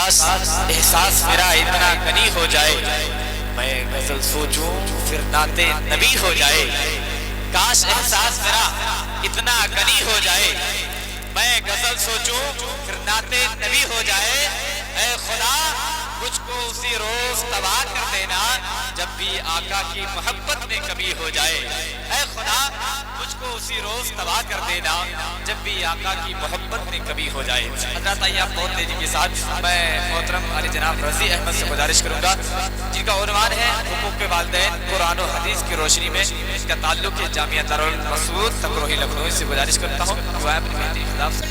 کاش احساس میرا اتنا غنی ہو جائے، میں غزل سوچوں پھر نعت نبی ہو جائے۔ کاش احساس میرا اتنا غنی ہو جائے، میں غزل سوچوں پھر نعت نبی ہو جائے۔ اے خدا مجھ کو اسی روز تباہ کر دینا جب بھی آقا کی محبت میں کمی ہو جائے۔ اے خدا مجھ کو اسی روز تباہ کر دینا جب بھی آقا کی محبت میں کمی ہو جائے۔ حضرات آئیے آپ بہت تیزی کے ساتھ میں محترم علی جناب رضی احمد سے گزارش کروں گا جن کا عنوان ہے حقوق والدین قرآن و حدیث کی روشنی میں، اس کا تعلق ہے جامعہ دارالمسعود تقروہی لکھنؤ سے۔ گزارش کرتا ہوں دعائیں اپنی بہترین خدا سے۔